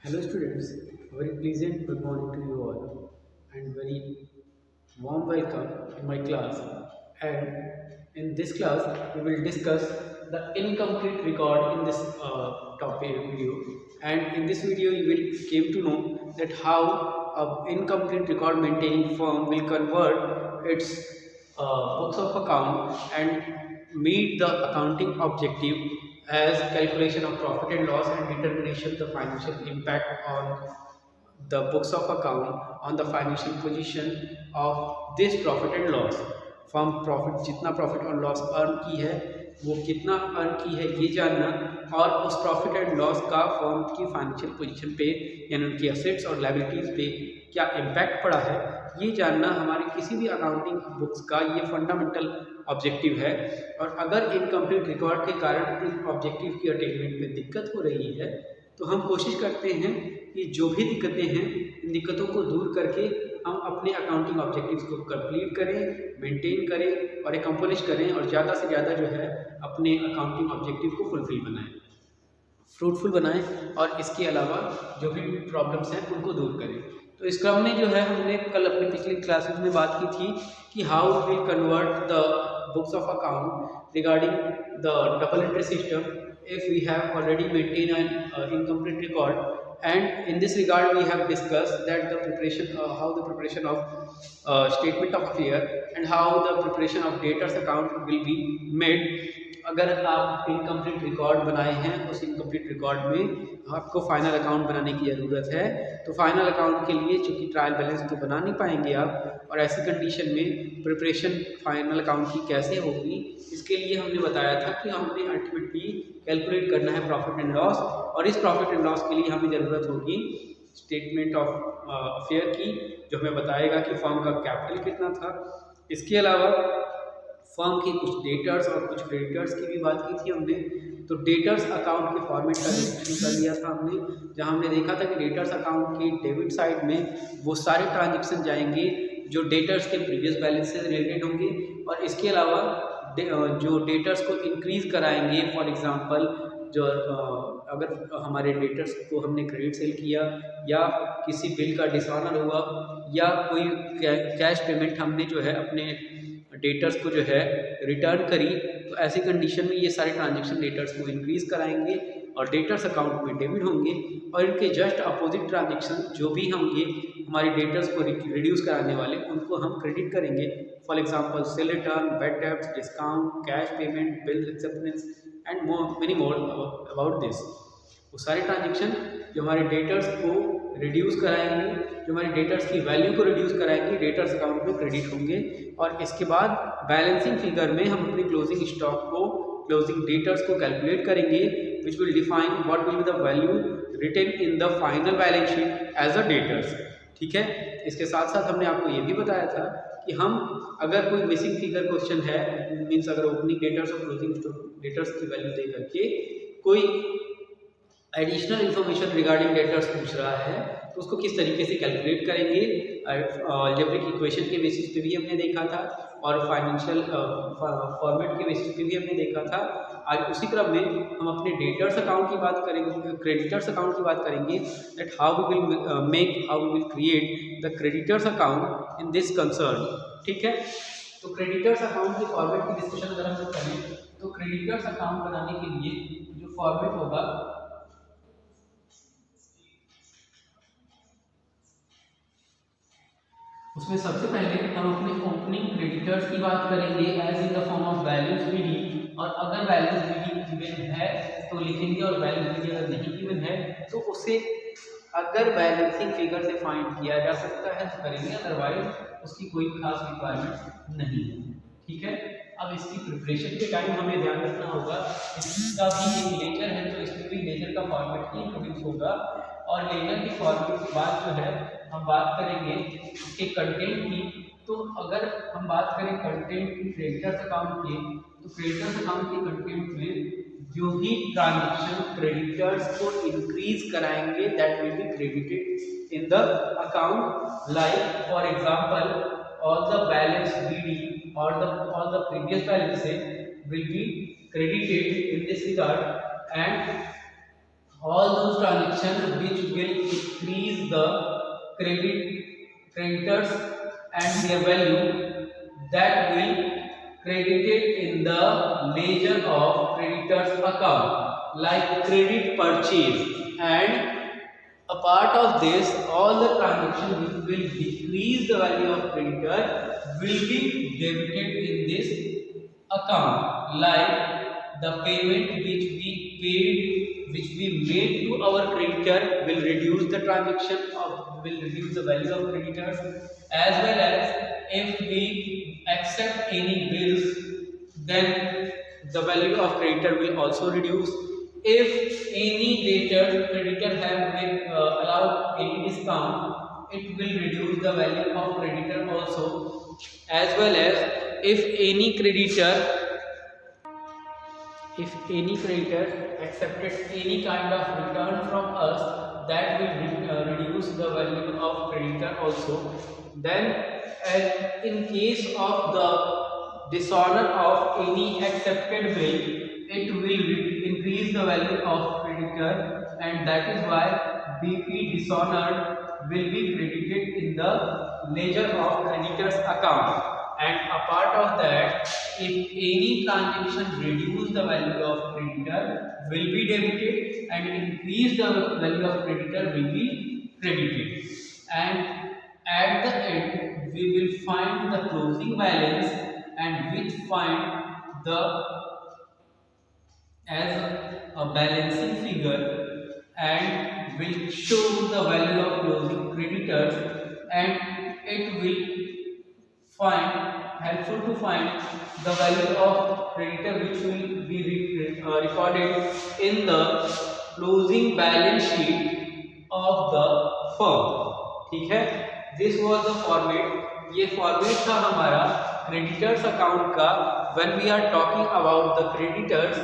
Hello students, very pleasant good morning to you all and very warm welcome in my class. And in this class we will discuss the incomplete record in this topic video. And in this video you will came to know that how an incomplete record maintaining firm will convert its books of account and meet the accounting objective as calculation of profit and loss and determination of the financial impact on the books of account on the financial position of this profit and loss. Firm profit जितना profit और loss earn की है वो कितना earn की है ये जानना, और उस प्रॉफिट एंड लॉस का फर्म की फाइनेंशियल पोजीशन पे यानी उनकी एसेट्स और लायबिलिटीज़ पे क्या इम्पैक्ट पड़ा है ये जानना हमारे किसी भी अकाउंटिंग बुक्स का ये फंडामेंटल ऑब्जेक्टिव है। और अगर इनकम्प्लीट रिकॉर्ड के कारण इस ऑब्जेक्टिव की अटेनमेंट में दिक्कत हो रही है तो हम कोशिश करते हैं कि जो भी दिक्कतें हैं इन दिक्कतों को दूर करके हम अपने अकाउंटिंग ऑब्जेक्टिव्स को कंप्लीट करें, मेंटेन करें और एकम्प्लिश करें और ज़्यादा से ज़्यादा जो है अपने अकाउंटिंग ऑब्जेक्टिव को फुलफिल बनाएं, फ्रूटफुल बनाएं और इसके अलावा जो भी प्रॉब्लम्स हैं उनको दूर करें। तो इस क्रम में जो है हमने कल अपनी पिछली क्लासेस में बात की थी कि how will convert the books of account regarding the double entry system if we have already maintained an incomplete record. And in this regard we have discussed that the preparation how the preparation of statement of affair and how the preparation of debtors account will be made. अगर आप incomplete record बनाए हैं उस incomplete record में आपको final account बनाने की ज़रूरत है। तो फाइनल अकाउंट के लिए चूंकि ट्रायल बैलेंस तो बना नहीं पाएंगे आप, और ऐसी कंडीशन में प्रिपरेशन फाइनल अकाउंट की कैसे होगी इसके लिए हमने बताया था कि हमने अल्टीमेटली कैलकुलेट करना है प्रॉफिट एंड लॉस, और इस प्रॉफिट एंड लॉस के लिए हमें ज़रूरत होगी स्टेटमेंट ऑफ अफेयर की जो हमें बताएगा कि फर्म का कैपिटल कितना था। इसके अलावा फर्म की कुछ डेटर्स और कुछ क्रेडिटर्स की भी बात की थी हमने। तो डेटर्स अकाउंट के फॉर्मेट का डिस्कशन कर लिया था हमने, जहां हमने देखा था कि डेटर्स अकाउंट की डेबिट साइड में वो सारे ट्रांजेक्शन जाएंगे जो डेटर्स के प्रीवियस बैलेंस से रिलेटेड होंगे, और इसके अलावा जो डेटर्स को इंक्रीज कराएंगे, फॉर एग्जांपल जो अगर हमारे डेटर्स को हमने क्रेडिट सेल किया या किसी बिल का डिसऑनर हुआ या कोई कैश पेमेंट हमने जो है अपने डेटर्स को जो है रिटर्न करी, तो ऐसी कंडीशन में ये सारे ट्रांजेक्शन डेटर्स को इंक्रीज कराएंगे और डेटर्स अकाउंट में डेबिट होंगे, और इनके जस्ट अपोजिट ट्रांजेक्शन जो भी होंगे हमारे डेटर्स को रिड्यूस कराने वाले उनको हम क्रेडिट करेंगे। For example cell return, bad debts, discount, cash payment, bill acceptance and many more about this. वो सारे ट्रांजेक्शन जो हमारे डेटर्स को रिड्यूस कराएंगे, जो हमारे डेटर्स की वैल्यू को रिड्यूस कराएंगे, डेटर्स अकाउंट में क्रेडिट होंगे। और इसके बाद बैलेंसिंग फिगर में हम अपनी क्लोजिंग स्टॉक को, क्लोजिंग डेटर्स को कैलकुलेट करेंगे which will define what will be the value written in the final balance sheet as a debtors. ठीक है, इसके साथ साथ हमने आपको ये भी बताया था कि हम अगर कोई मिसिंग फिगर क्वेश्चन है, मीन्स अगर ओपनिंग डेटर्स और क्लोजिंग डेटर्स की वैल्यू दे करके कोई एडिशनल इन्फॉर्मेशन रिगार्डिंग डेटर्स पूछ रहा है तो उसको किस तरीके से कैलकुलेट करेंगे, अलजेब्रिक इक्वेशन के बेसिस पे भी हमने देखा था और फाइनेंशियल फॉर्मेट के बेसिस पे भी हमने देखा था। आज उसी क्रम में हम अपने डेटर्स अकाउंट की बात करेंगे, क्रेडिटर्स अकाउंट की बात करेंगे, that how we will create the creditors account in this concern. ठीक है, तो क्रेडिटर्स अकाउंट के फॉर्मेट की डिस्कशन अगर हम करें तो क्रेडिटर्स अकाउंट बनाने के लिए जो फॉर्मेट होगा उसमें सबसे पहले हम अपने ओपनिंग क्रेडिटर्स की बात करेंगे as in the form of balance BD, और अगर बैलेंस बीडी गिवन है तो लिखेंगे और बैलेंस बीडी अगर नहीं गिवन है तो उसे अगर बैलेंसिंग फिगर से फाइंड किया जा सकता है तो करेंगे, अदरवाइज उसकी कोई खास रिक्वायरमेंट नहीं है। ठीक है, अब इसकी प्रिपरेशन के टाइम हमें ध्यान रखना होगा इसका भी एक लेजर है तो इसमें भी लेजर का फॉर्मेट ही इंट्रोड्यूस होगा, और लेजर के फॉर्मेट के बाद जो है हम बात करेंगे इसके कंटेंट की। तो अगर हम बात करें कंटेंट की क्रेडिटर्स अकाउंट की, तो क्रेडिटर्स अकाउंट के कंटेंट में जो भी ट्रांजेक्शन क्रेडिटर्स को इंक्रीज कराएंगे that will be credited in the account, like for example all the balance BD or all the previous balances will be credited in this regard, and all those transactions which will increase the creditors and their value, that will credited in the ledger of creditors account, like credit purchase. And a part of this, all the transactions which will decrease the value of creditor will be debited in this account, like the payment which we paid, which we made to our creditor will reduce the transaction of, will reduce the value of creditors, as well as if we accept any bills, then the value of creditor will also reduce. If any creditor have been allowed any discount, it will reduce the value of creditor also, as well as if any creditor accepted any kind of return from us, that will reduce the value of creditor also. Then in case of the dishonor of any accepted bill, it will increase the value of creditor, and that is why BP dishonored will be credited in the ledger of creditors account. And a part of that, if any transaction reduce the value of creditor, will be debited, and increase the value of creditor will be credited. And at the end, we will find the closing balance, and which find the as a balancing figure, and will show the value of closing creditors, and it will helpful to find the value of creditor, which will be recorded in the closing balance sheet of the firm. ठीक है, this was the format, ये format था हमारा creditors account का when we are talking about the creditors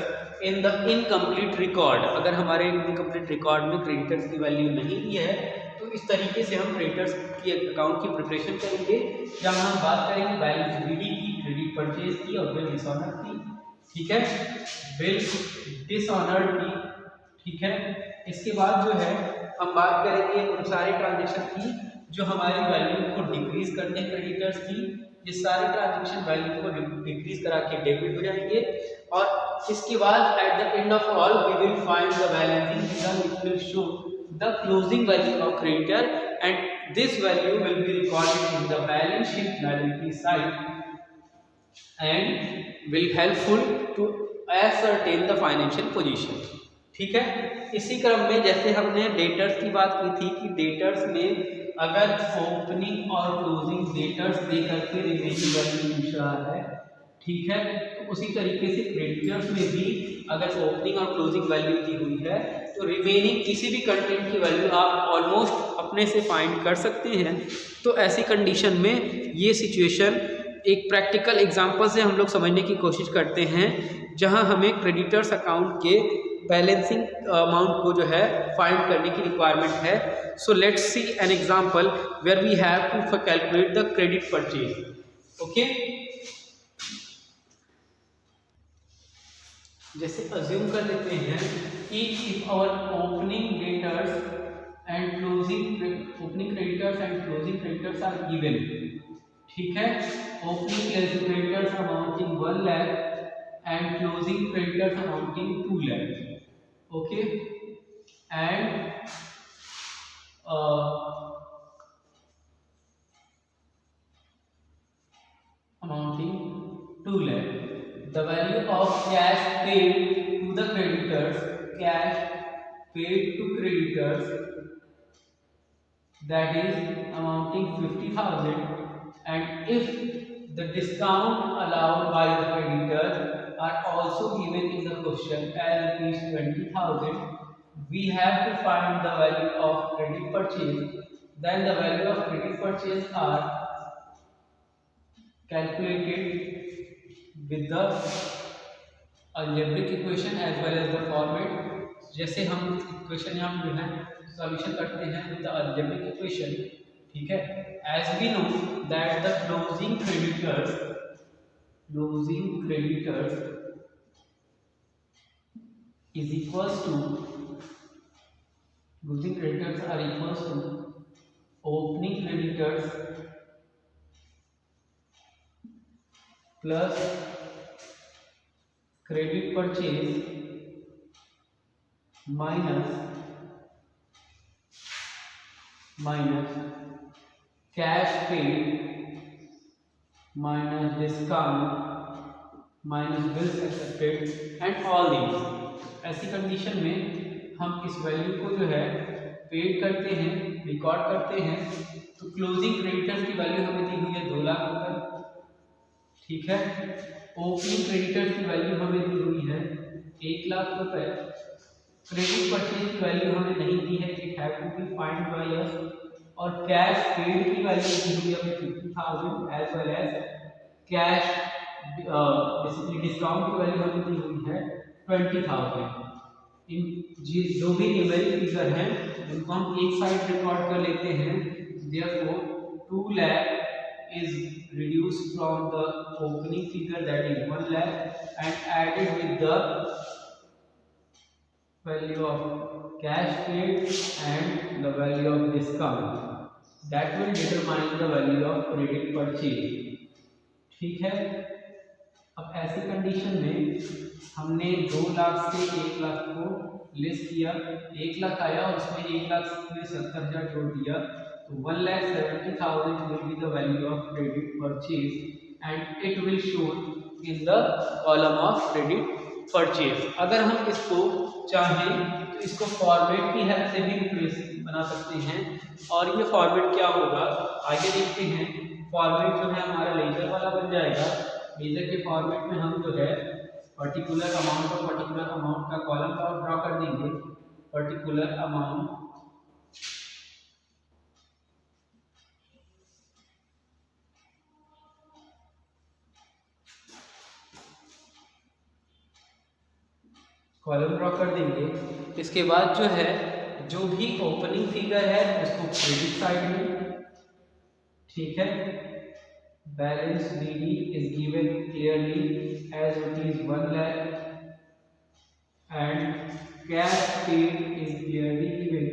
in the incomplete record. अगर हमारे incomplete record में creditors की वैल्यू नहीं दी है, तो इस तरीके से हम क्रेडिटर्स की अकाउंट की प्रिपरेशन करेंगे, जहां हम बात करेंगे बैलेंस बीडी की, क्रेडिट परचेज की और बिल डिसऑनर्ड की। ठीक है, बिल डिसऑनर्ड की। ठीक है, इसके बाद जो है हम बात करेंगे उन सारे ट्रांजेक्शन की जो हमारी वैल्यू को डिक्रीज करते हैं क्रेडिटर्स की। ये सारे ट्रांजेक्शन वैल्यू को डिक्रीज करा के डेबिट हो जाएंगे, और इसके बाद at the end of all we will find the balancing figure which will show the closing value of creditor, and this value will be recorded in the balance sheet liability side and will helpful to ascertain the financial position। ठीक है, इसी क्रम में जैसे हमने debtors की बात की थी कि डेटर्स में अगर ओपनिंग और क्लोजिंग डेटर्स दे करके रिमेनिंग वैल्यू पूछ रहा है, ठीक है, तो उसी तरीके से क्रेडिटर्स में भी अगर ओपनिंग और क्लोजिंग वैल्यू दी हुई है, तो रिमेनिंग किसी भी कंटेंट की वैल्यू आप ऑलमोस्ट अपने से फाइंड कर सकते हैं। तो ऐसी कंडीशन में ये सिचुएशन एक प्रैक्टिकल एग्जांपल से हम लोग समझने की कोशिश करते हैं, जहां हमें क्रेडिटर्स अकाउंट के बैलेंसिंग अमाउंट को जो है फाइंड करने की रिक्वायरमेंट है। So let's see an example where we have to calculate the credit purchase. Okay, जैसे अज्यूम कर लेते हैं कि if our opening creditors and closing creditors are given. ठीक है, opening creditors amounting 1 lakh and closing creditors amounting 2 lakh. Okay, and amounting 2 lakh. The value of cash paid to the creditors, that is amounting 50,000, and if the discount allowed by the creditor are also given in the question as rupees 20,000, we have to find the value of credit purchase. Then the value of credit purchase are calculated with the algebraic equation as well as the format। जैसे हम equation यहाँ जो है solution करते हैं with the algebraic equation। ठीक है, as we know that the closing creditors is equals to closing creditors are equals to opening creditors plus credit purchase minus cash paid minus discount minus bills accepted and all these. ऐसी condition में हम इस value को जो है paid करते हैं, record करते हैं। तो क्लोजिंग क्रेडिटर्स की वैल्यू हमें दी हुई है 2 लाख रुपए, ठीक है। ओपनिंग क्रेडिटर्स की वैल्यू हमें दी हुई है 1 लाख रुपए। क्रेडिट परचेज की वैल्यू हमें नहीं दी है, it have to be find by us. और कैश पेड की वैल्यू दी हुई है 50,000 as well as cash basically discount की वैल्यू हमें दी हुई है 20,000। इन जो भी न्यूमेरिक फिगर हैं उनको हम एक साइड रिकॉर्ड कर लेते हैं। Therefore 2 lakh is reduced from the opening figure, that is 1 lakh, and added with the value of cash paid and the value of discount, that will determine the value of credit purchase, ठीक है। अब ऐसी condition में हमने 2 लाख से 1 लाख को less किया, 1 लाख आया और उसमें 1 लाख में 70,000 जोड़ दिया, तो 1,70,000 will be the value of credit purchase and it will show in the column of credit purchase। अगर हम इसको चाहें तो इसको फॉर्मेट की हेल्प से भी रिप्लेस बना सकते हैं। और ये फॉर्मेट क्या होगा आगे देखते हैं। फॉर्मेट जो है हमारा लेजर वाला बन जाएगा। लेजर के फॉर्मेट में हम जो है पर्टिकुलर अमाउंट और पर्टिकुलर अमाउंट का कॉलम ड्रॉ कर देंगे। पर्टिकुलर अमाउंट कॉलम ड्रॉ कर देंगे। इसके बाद जो है जो भी ओपनिंग फिगर है उसको क्रेडिट साइड में, ठीक है। Balance BD is given clearly as rupees 1 lakh and cash paid is clearly given,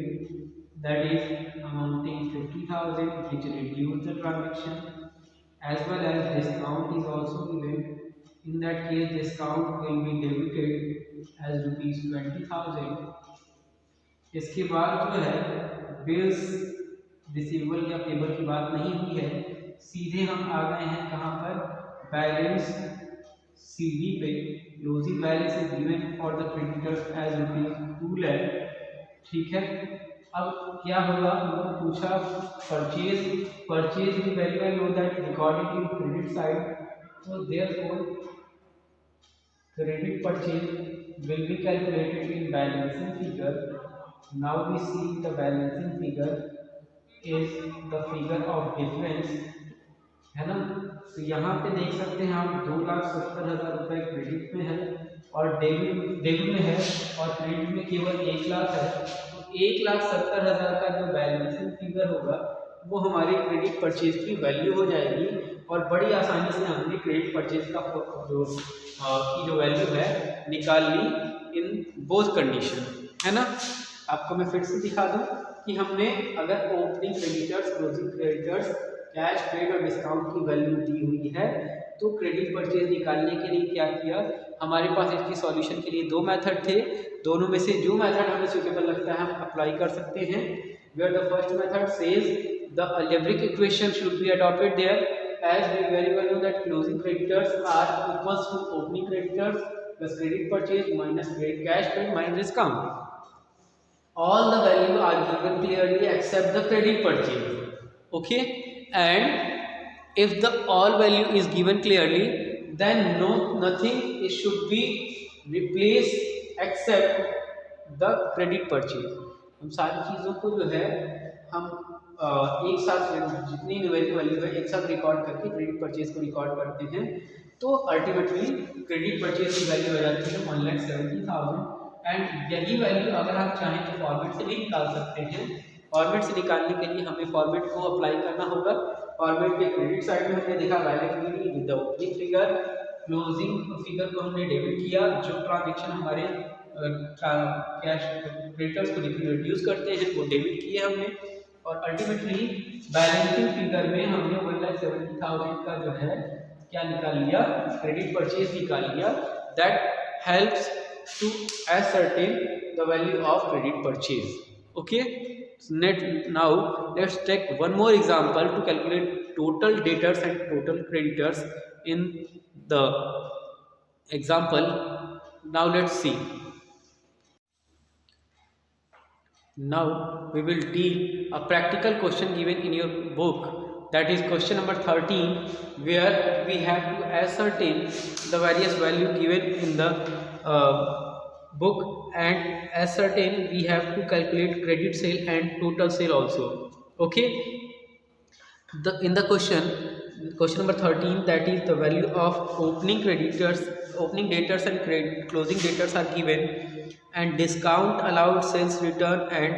that is amounting 50,000 which reduce the transaction, as well as discount is also given. In that case discount will be debited as rupees 20,000। इसके बाद जो है bills receivable या payable की बात नहीं हुई है, सीधे हम आ गए हैं कहाँ पर, बैलेंस सीडी पे। Closing balance is given for the creditors as rupees 2 lakh, ठीक है। अब क्या होगा, हमने पूछा परचेज भी very well know that recorded in credit side, so therefore credit purchase will be calculated in balancing figure। Now we see the balancing figure is the figure of difference, है ना। तो यहाँ पे देख सकते हैं आप 2,70,000 रुपये क्रेडिट में है और डेबिट में है और क्रेडिट में केवल 1 लाख है। तो 1,70,000 का जो बैलेंसिंग फिगर होगा वो हमारी क्रेडिट परचेज की वैल्यू हो जाएगी। और बड़ी आसानी से हमने क्रेडिट परचेज का जो वैल्यू है निकाल ली इन बोथ कंडीशन, है ना। आपको मैं फिर से दिखा दूं कि हमने अगर opening creditors, closing creditors, cash paid और डिस्काउंट की वैल्यू दी हुई है, तो क्रेडिट परचेज निकालने के लिए क्या किया, हमारे पास इसकी सॉल्यूशन के लिए 2 मेथड थे। दोनों में से जो मेथड हमें सुटेबल लगता है हम अप्लाई कर सकते हैं। Where the first method says the algebraic equation should be adopted there, as we very well know that closing creditors are equals to opening creditors plus credit purchase minus credit cash paid minus discount. All the value are given clearly except the credit purchase, okay। And if the all value is given clearly, then nothing should be replaced except the credit purchase। हम सारी चीज़ों को जो है हम एक साथ जितनी न्यूमेरिक वैल्यू है एक साथ रिकॉर्ड करके क्रेडिट परचेज को रिकॉर्ड करते हैं, तो अल्टीमेटली क्रेडिट परचेज की वैल्यू आ जाती है 1,70,000। एंड यही वैल्यू अगर आप चाहें तो फॉर्मेट से भी निकाल सकते हैं। फॉर्मेट से निकालने के लिए हमें फॉर्मेट को अप्लाई करना होगा। फॉर्मेट के क्रेडिट साइड में हमने देखा balance BD with the opening figure, closing figure को हमने डेबिट किया, जो ट्रांजेक्शन हमारे कैश क्रेडिटर्स को रिड्यूस करते हैं, वो डेबिट किए हमने, और अल्टीमेटली बैलेंसिंग फिगर में हमने 1,70,000 का जो है क्या निकाल लिया, क्रेडिट परचेज निकाल लिया। That helps to ascertain the value of credit purchase. Okay, now let's take one more example to calculate total debtors and total creditors in the example. Now let's see. Now we will deal a practical question given in your book, that is question number 13, where we have to ascertain the various value given in the book, and ascertain we have to calculate credit sale and total sale also. Okay, in the question number 13, that is the value of opening debtors and closing debtors are given, and discount allowed, sales return, and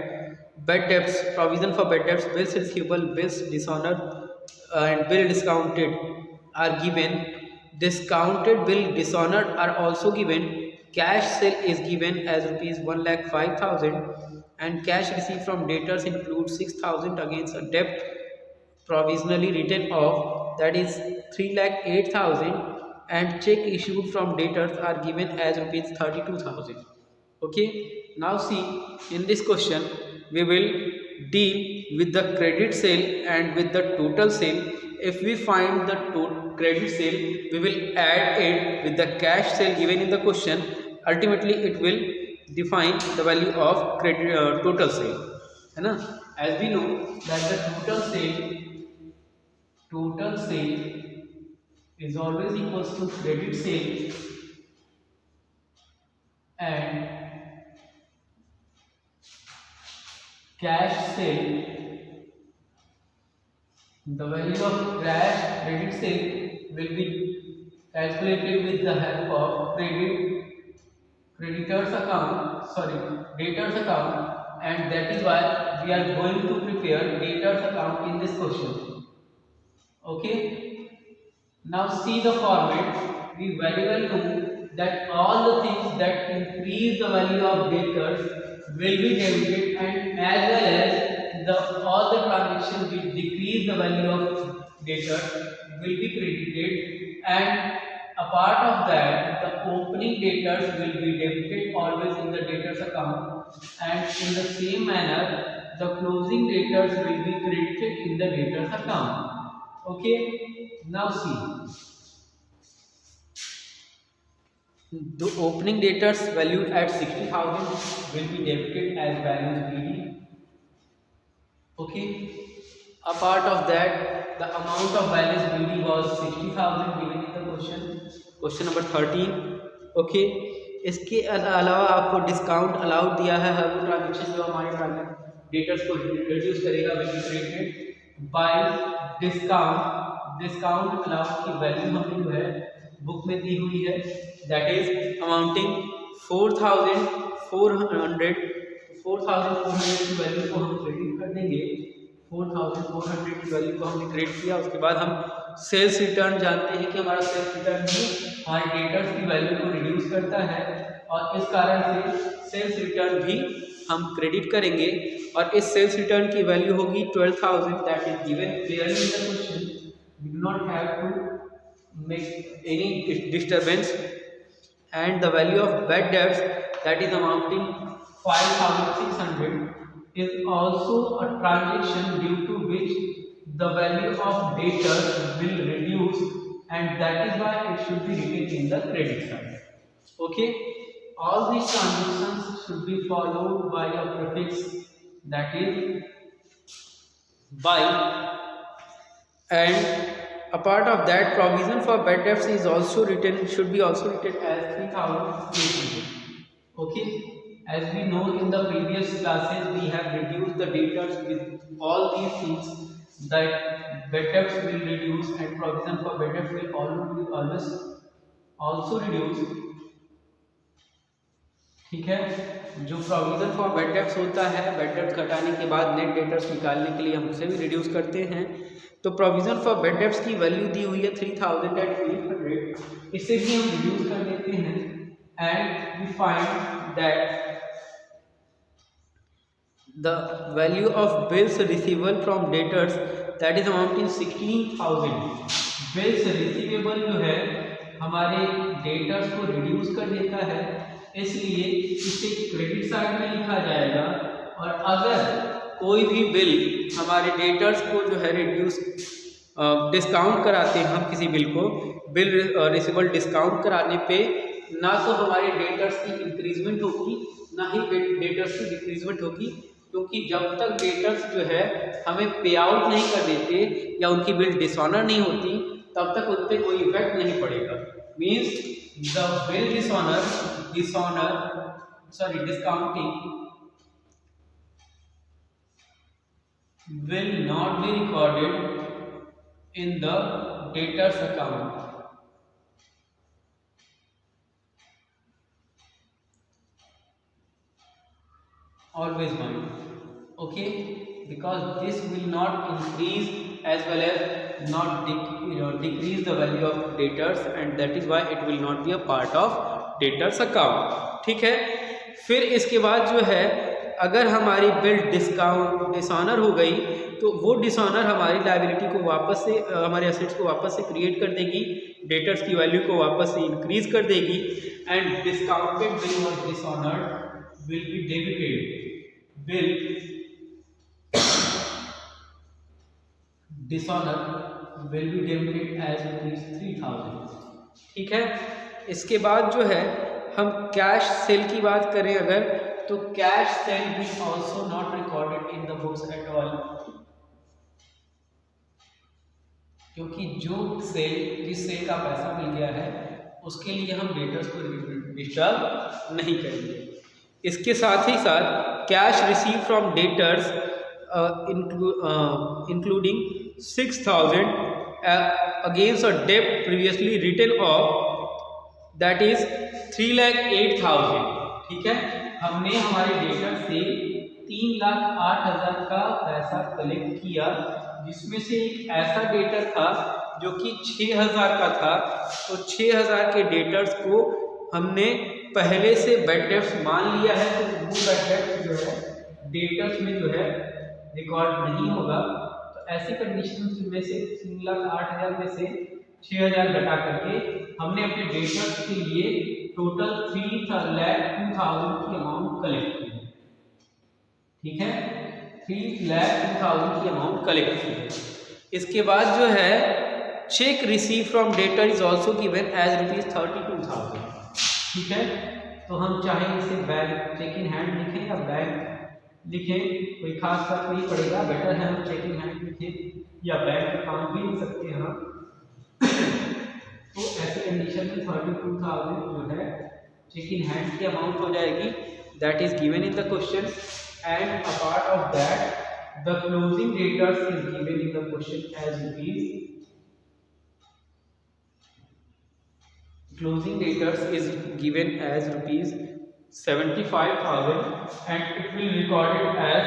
bad debts, provision for bad debts, bills receivable, bills dishonored, and bill discounted are given. Discounted bill dishonored are also given. Cash sale is given as rupees 1,05,000, and cash received from debtors includes 6,000 against a debt provisionally written off, that is 3,08,000, and check issued from debtors are given as rupees 32,000. Okay, now see, in this question we will deal with the credit sale and with the total sale. If we find the credit sale, we will add it with the cash sale given in the question. Ultimately it will define the value of credit total sale, है ना? As we know that the total sale is always equals to credit sale and cash sale. The value of credit sale will be calculated with the help of debtors account, and that is why we are going to prepare debtors account in this question. Okay, now see the format. We very well know that all the things that increase the value of debtors will be debited, and as well as all the transactions which decrease the value of debtors will be credited, and a part of that the opening debtors will be debited always in the debtors account, and in the same manner the closing debtors will be credited in the debtors account. Okay, now see, the opening debtors valued at 60,000 will be debited as balance BD. Okay, a part of that the amount of balance BD was 60,000 given in the question number 13. Okay, इसके अलावा आपको discount allowed दिया है, हर वो transaction जो हमारे debtors को reduce करेगा will be credited bye discount allowed की वैल्यू हमने जो है बुक में दी हुई है, दैट इज अमाउंटिंग 4,400 की वैल्यू को हम क्रेडिट कर देंगे। 4,400 की वैल्यू को हमने क्रेडिट किया। उसके बाद हम सेल्स रिटर्न जानते हैं कि हमारा सेल्स रिटर्न भी हमारे डेटर्स की वैल्यू को रिड्यूस करता है, और इस कारण से सेल्स रिटर्न भी हम क्रेडिट करेंगे, और इस सेल्स रिटर्न की वैल्यू होगी 12,000, that is given clearly in the question. We do not have to make any disturbance, and the value of bad debts, that is amounting 5,600, is also a transaction due to which the value of debtors will reduce, and that is why it should be written in the credit side. Okay, all these transactions should be followed by a prefix, that is by, and a part of that provision for bad debts is also written, should be also written as 3,800. Okay, as we know in the previous classes we have reduced the debtors with all these things, that bad debts will reduce and provision for bad debts will always also reduce। ठीक है, जो provision for bad debts होता है, bad debts घटाने के बाद net debtors निकालने के लिए हम उसे भी रिड्यूस करते हैं। तो प्रोविजन फॉर बैड डेब्ट्स की वैल्यू दी हुई है 3,800, इसे भी हम रिड्यूस कर देते हैं, and we find that the value of bills receivable from debtors that is amounting 16,000. Bills receivable जो है हमारे डेटर्स को रिड्यूस कर देता है, इसलिए इसे क्रेडिट साइड में लिखा जाएगा। और अगर कोई भी बिल हमारे डेटर्स को जो है रिड्यूस डिस्काउंट कराते हैं, हम किसी बिल को बिल रिसीवेबल डिस्काउंट कराने पे ना तो हमारे डेटर्स की इंक्रीजमेंट होगी ना ही डेटर्स की डिक्रीजमेंट होगी, क्योंकि जब तक डेटर्स जो है हमें पे आउट नहीं कर देते या उनकी बिल डिसऑनर नहीं होती तब तक उन पर कोई इफेक्ट नहीं पड़ेगा। Means the bill discounting will not be recorded in the debtors account. Always mind, okay, because this will not increase as well as not decrease the value of debtors, and that is why it will not be a part of debtors account. ठीक है, फिर इसके बाद जो है अगर हमारी bill dishonour हो गई तो वो डिसऑनर हमारी लायबिलिटी को वापस से हमारे एसेट्स को वापस से क्रिएट कर देगी, डेटर्स की वैल्यू को वापस से इंक्रीज कर देगी, एंड डिस्काउंटेड बिल और dishonoured will be debited. Bill dishonour will be debited as ₹3,000। ठीक है, इसके बाद जो है हम कैश सेल की बात करें अगर, तो कैश सेल भी also not recorded in the books at all, क्योंकि जिस सेल का पैसा मिल गया है उसके लिए हम डेटर्स को डिस्टर्ब नहीं करेंगे। इसके साथ ही साथ cash receive from debtors including 6,000 against a डेब्ट previously written off, that is 3,08,000। ठीक है, हमने हमारे डेटर से 3,08,000 का पैसा कलेक्ट किया, जिसमें से एक ऐसा डेटर था जो कि 6,000 का था, तो 6,000 के डेटर्स को हमने पहले से बैड डेट्स मान लिया है, तो वो बैड डेट्स जो है डेटर्स में जो है रिकॉर्ड नहीं होगा। तो ऐसी कंडीशन में से 3,08,000 में से 6,000 घटा करके हमने अपने डेटर्स के लिए टोटल 3,02,000 की अमाउंट कलेक्ट की। ठीक है, 3,02,000 की अमाउंट कलेक्ट की। इसके बाद जो है cheque receive from debtor is also given as ₹32,000। ठीक है, तो हम चाहे इसे बैंक चेक इन हैंड लिखें या बैंक लिखें, कोई खास फर्क नहीं पड़ेगा, बेटर है हम चेक इन हैंड लिखें या बैंक अकाउंट भी लिख सकते हैं हम। तो ऐसे कंडीशन में 32,000 जो है चेक इन हैंड की अमाउंट हो जाएगी, that is given in the question, and a part of that the closing debtors is given in the question as rupees, closing debtors is given as ₹75,000 and it will recorded as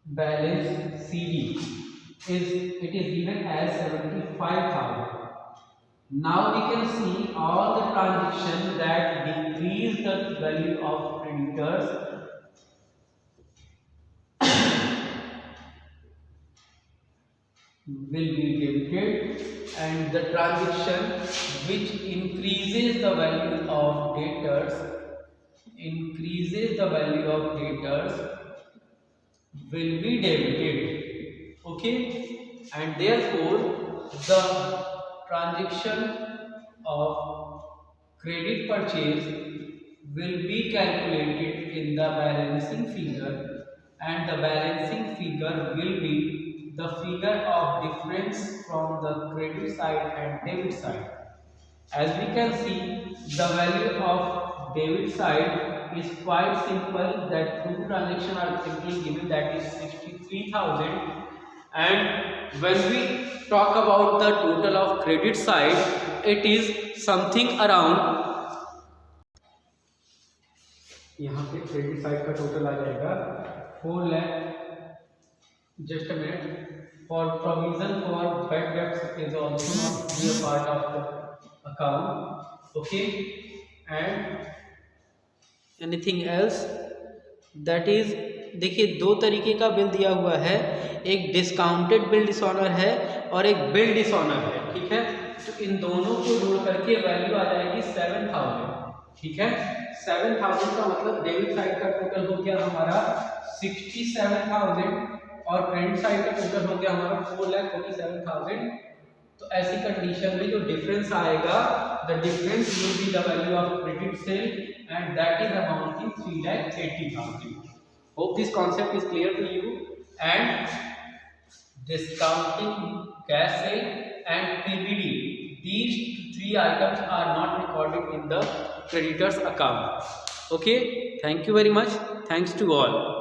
balance CD. It is given as 75,000. Now we can see all the transactions that decrease the value of creditors will be debited, and the transaction which increases the value of debtors will be debited. Okay, and therefore the transaction of credit purchase will be calculated in the balancing figure, and the balancing figure will be the figure of difference from the credit side and debit side. As we can see, the value of debit side is quite simple, that two transactions are simply given, that is 63,000, and when we talk about the total of credit side, it is something around, यहाँ पे credit side का total आ जाएगा 4 lakh. Just a minute. For provision for bad debts is also not be a part of the account. Okay, and anything else? That is, देखिए दो तरीके का bill दिया हुआ है, एक डिस्काउंटेड बिल डिसऑनर है और एक बिल डिसऑनर है, ठीक है। तो इन दोनों को जोड़ करके वैल्यू आ जाएगी 7000, ठीक है। 7000 का मतलब डेबिट साइड का टोटल हो गया हमारा 67,000 और क्रेडिट साइड का टोटल हो गया हमारा 4,47,000। तो ऐसी कंडीशन में जो डिफरेंस आएगा, the difference will be the value of credit sale and that is amounting 3,80,000. Hope this concept is clear to you. And discounting, cash sale and PBD, these three items are not recorded in the creditor's account. Okay, thank you very much. Thanks to all.